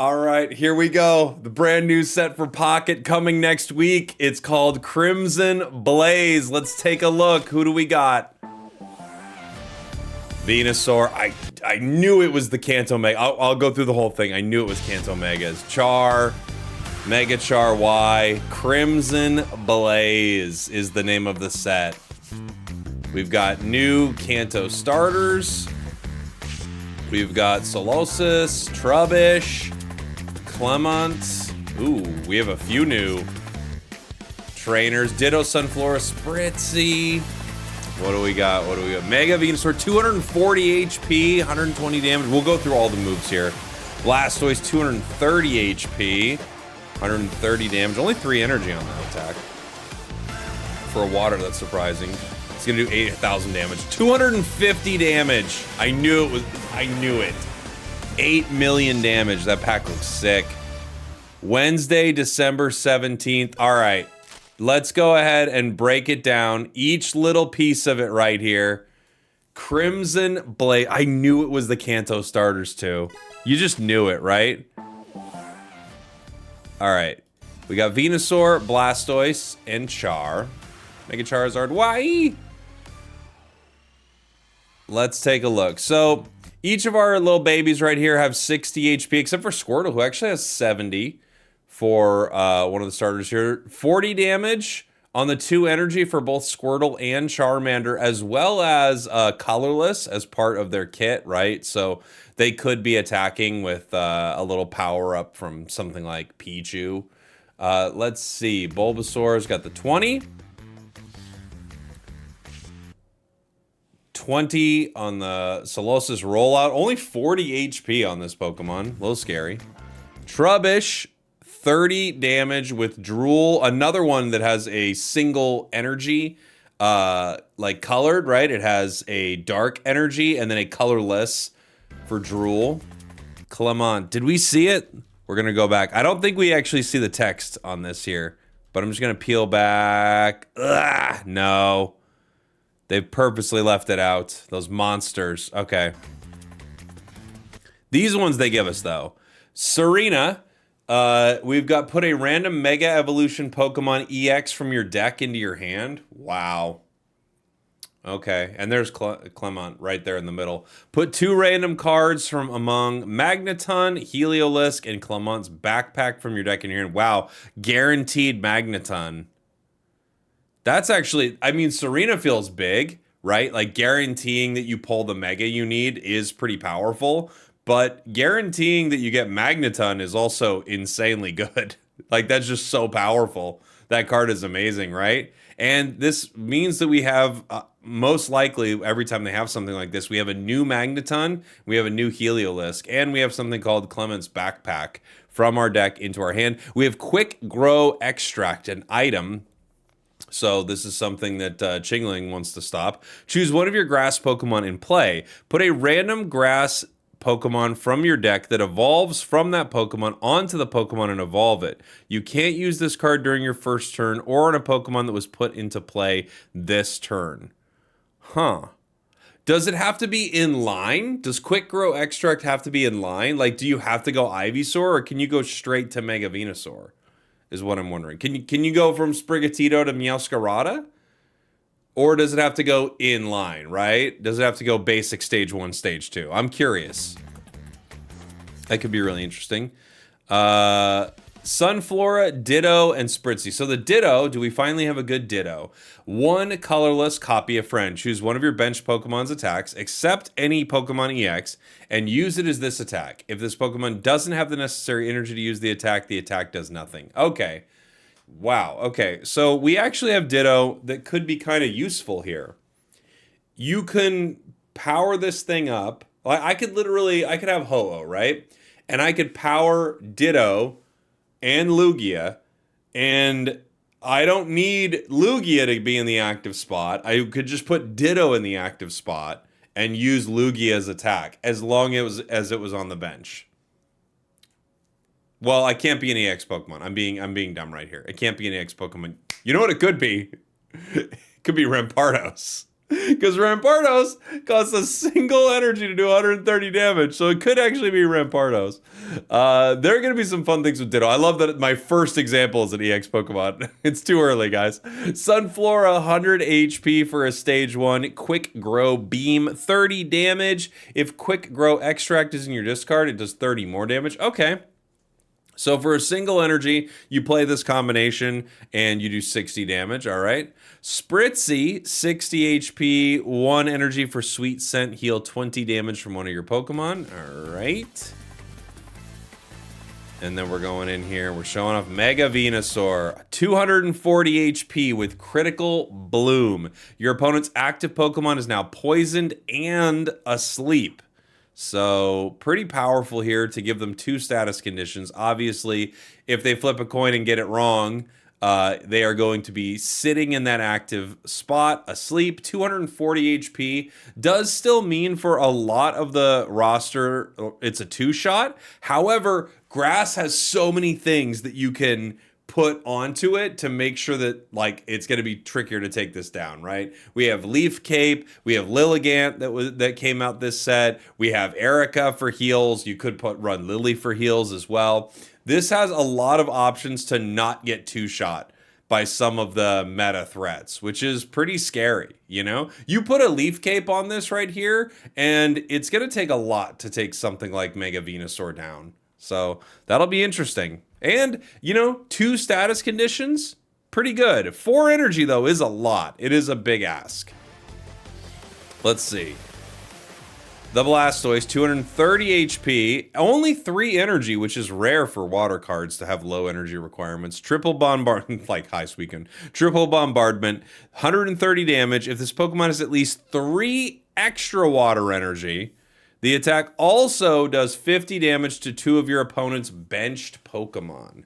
All right, here we go. The brand new set for Pocket coming next week. It's called Crimson Blaze. Let's take a look. Who do we got? Venusaur. I knew it was the Kanto Mega. I'll go through the whole thing. I knew it was Kanto Megas. Char, Mega Char Y. Crimson Blaze is the name of the set. We've got new Kanto starters. We've got Solosis, Trubbish, Clement. Ooh, we have a few new trainers. Ditto, Sunflora, Spritzy. What do we got? What do we got? Mega Venusaur, 240 HP, 120 damage. We'll go through all the moves here. Blastoise, 230 HP, 130 damage. Only 3 energy on that attack. For a water, that's surprising. It's gonna do 8,000 damage. 250 damage. I knew it. 8 million damage. That pack looks sick. Wednesday, December 17th. All right. Let's go ahead and break it down. Each little piece of it right here. Crimson Blade. I knew it was the Kanto starters too. You just knew it, right? All right. We got Venusaur, Blastoise, and Char. Mega Charizard Y. Let's take a look. So each of our little babies right here have 60 HP, except for Squirtle, who actually has 70 for one of the starters here. 40 damage on the 2 energy for both Squirtle and Charmander, as well as colorless as part of their kit, right? So they could be attacking with a little power up from something like Pichu. Let's see. Bulbasaur's got the 20. 20 on the Solosis rollout. Only 40 HP on this Pokemon. A little scary. Trubbish, 30 damage with Drool. Another one that has a single energy, like colored, right? It has a dark energy and then a colorless for Drool. Clement. Did we see it? We're going to go back. I don't think we actually see the text on this here, but I'm just going to peel back. Ugh, no. They've purposely left it out. Those monsters. Okay. These ones they give us, though. Serena, we've got put a random Mega Evolution Pokemon EX from your deck into your hand. Wow. Okay. And there's Clement right there in the middle. Put 2 random cards from among Magneton, Heliolisk, and Clement's backpack from your deck in your hand. Wow. Guaranteed Magneton. That's actually, I mean, Serena feels big, right? Like guaranteeing that you pull the Mega you need is pretty powerful, but guaranteeing that you get Magneton is also insanely good. Like that's just so powerful. That card is amazing, right? And this means that we have, most likely, every time they have something like this, we have a new Magneton, we have a new Heliolisk, and we have something called Clement's Backpack from our deck into our hand. We have Quick Grow Extract, an item. So this is something that Chingling wants to stop. Choose one of your grass Pokemon in play. Put a random grass Pokemon from your deck that evolves from that Pokemon onto the Pokemon and evolve it. You can't use this card during your first turn or on a Pokemon that was put into play this turn. Huh. Does it have to be in line? Does Quick Grow Extract have to be in line? Like, do you have to go Ivysaur or can you go straight to Mega Venusaur? Is what I'm wondering. Can you go from Sprigatito to Meowscarada? Or does it have to go in line, right? Does it have to go basic stage 1, stage 2? I'm curious. That could be really interesting. Sunflora, Ditto, and Spritzy. So the Ditto, do we finally have a good Ditto? 1 colorless, copy a friend. Choose one of your bench Pokemon's attacks, accept any Pokemon EX, and use it as this attack. If this Pokemon doesn't have the necessary energy to use the attack does nothing. Okay. Wow. Okay. So we actually have Ditto that could be kind of useful here. You can power this thing up. I could have Ho-Oh, right? And I could power Ditto and Lugia, and I don't need Lugia to be in the active spot. I could just put Ditto in the active spot and use Lugia's attack as long as it was on the bench. Well, I can't be an EX Pokemon. I'm being dumb right here. It can't be an EX Pokemon. You know what it could be? It could be Rampardos. Because Rampardos costs a single energy to do 130 damage, so it could actually be Rampardos. There are going to be some fun things with Ditto. I love that my first example is an EX Pokemon. It's too early, guys. Sunflora, 100 HP for a stage 1. Quick Grow Beam, 30 damage. If Quick Grow Extract is in your discard, it does 30 more damage. Okay. So for a single energy, you play this combination and you do 60 damage, all right? Spritzy, 60 HP, 1 energy for Sweet Scent, heal 20 damage from one of your Pokemon, all right? And then we're going in here, we're showing off Mega Venusaur, 240 HP with Critical Bloom. Your opponent's active Pokemon is now poisoned and asleep. So pretty powerful here to give them 2 status conditions. Obviously, if they flip a coin and get it wrong, they are going to be sitting in that active spot, asleep. 240 HP does still mean for a lot of the roster, it's a 2-shot. However, Grass has so many things that you can put onto it to make sure that like it's going to be trickier to take this down, right? We have Leaf Cape, we have Lilligant that came out this set, we have Erica for heals, you could run Lily for heals as well. This has a lot of options to not get 2-shot by some of the meta threats, which is pretty scary, you know? You put a Leaf Cape on this right here, and it's going to take a lot to take something like Mega Venusaur down. So that'll be interesting. And, you know, 2 status conditions, pretty good. 4 energy, though, is a lot. It is a big ask. Let's see. The Blastoise, 230 HP, only 3 energy, which is rare for water cards to have low energy requirements. Triple Bombardment, like High Suicune. Triple Bombardment, 130 damage. If this Pokemon has at least 3 extra water energy, the attack also does 50 damage to 2 of your opponent's benched Pokemon.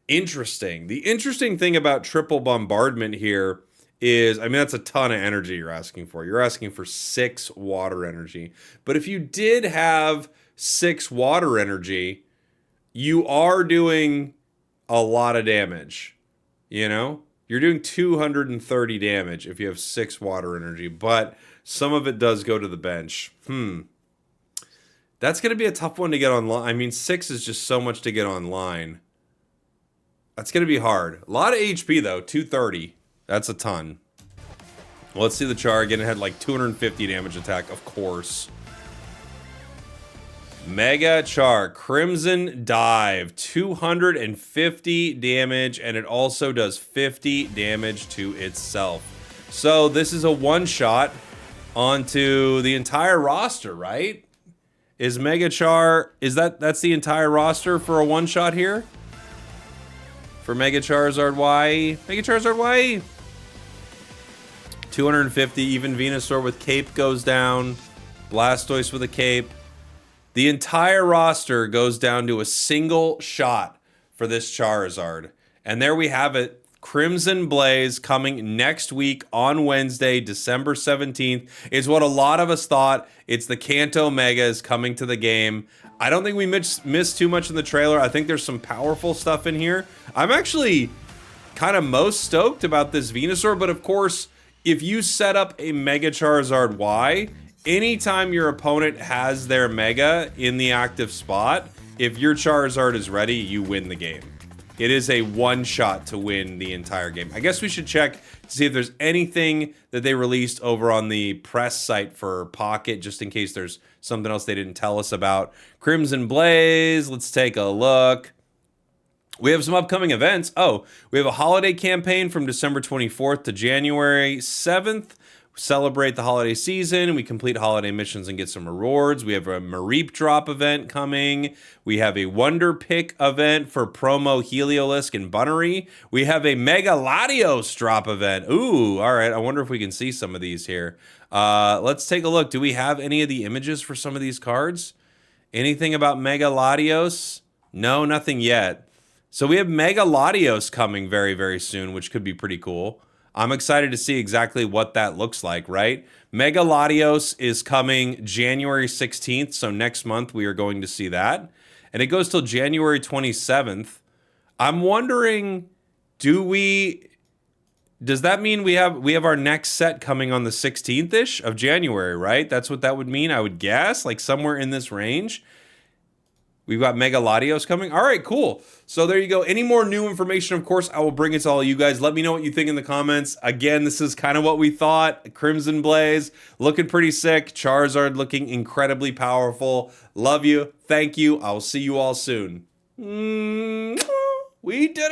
Interesting. The interesting thing about Triple Bombardment here is, I mean, that's a ton of energy you're asking for. You're asking for 6 water energy. But if you did have 6 water energy, you are doing a lot of damage. You know? You're doing 230 damage if you have 6 water energy. But some of it does go to the bench. That's going to be a tough one to get online. I mean, 6 is just so much to get online. That's going to be hard. A lot of HP, though. 230. That's a ton. Well, let's see the char again. It had like 250 damage attack, of course. Mega Char. Crimson Dive. 250 damage, and it also does 50 damage to itself. So this is a one-shot onto the entire roster, right? Is Mega Char, that's the entire roster for a one-shot here? For Mega Charizard Y? Mega Charizard Y? 250, even Venusaur with Cape goes down. Blastoise with a Cape. The entire roster goes down to a single shot for this Charizard. And there we have it. Crimson Blaze coming next week on Wednesday, December 17th. Is what a lot of us thought. It's the Kanto Megas coming to the game. I don't think we missed too much in the trailer. I think there's some powerful stuff in here. I'm actually kind of most stoked about this Venusaur, but of course, if you set up a Mega Charizard Y, anytime your opponent has their Mega in the active spot, if your Charizard is ready, you win the game. It is a one-shot to win the entire game. I guess we should check to see if there's anything that they released over on the press site for Pocket, just in case there's something else they didn't tell us about. Crimson Blaze, let's take a look. We have some upcoming events. Oh, we have a holiday campaign from December 24th to January 7th. Celebrate the holiday season. We complete holiday missions and get some rewards. We have a Mareep drop event coming. We have a Wonder Pick event for promo Heliolisk and Bunnery. We have a Mega Latios drop event. Ooh, all right. I wonder if we can see some of these here. Let's take a look. Do we have any of the images for some of these cards? Anything about Mega Latios? No, nothing yet. So we have Mega Latios coming very, very soon, which could be pretty cool. I'm excited to see exactly what that looks like, right? Mega Latios is coming January 16th, so next month we are going to see that. And it goes till January 27th. I'm wondering, do we Does that mean we have our next set coming on the 16th-ish of January, right? That's what that would mean, I would guess, like somewhere in this range. We've got Mega Latios coming. All right, cool. So there you go. Any more new information, of course, I will bring it to all you guys. Let me know what you think in the comments. Again, this is kind of what we thought. Crimson Blaze looking pretty sick. Charizard looking incredibly powerful. Love you. Thank you. I will see you all soon. We did it.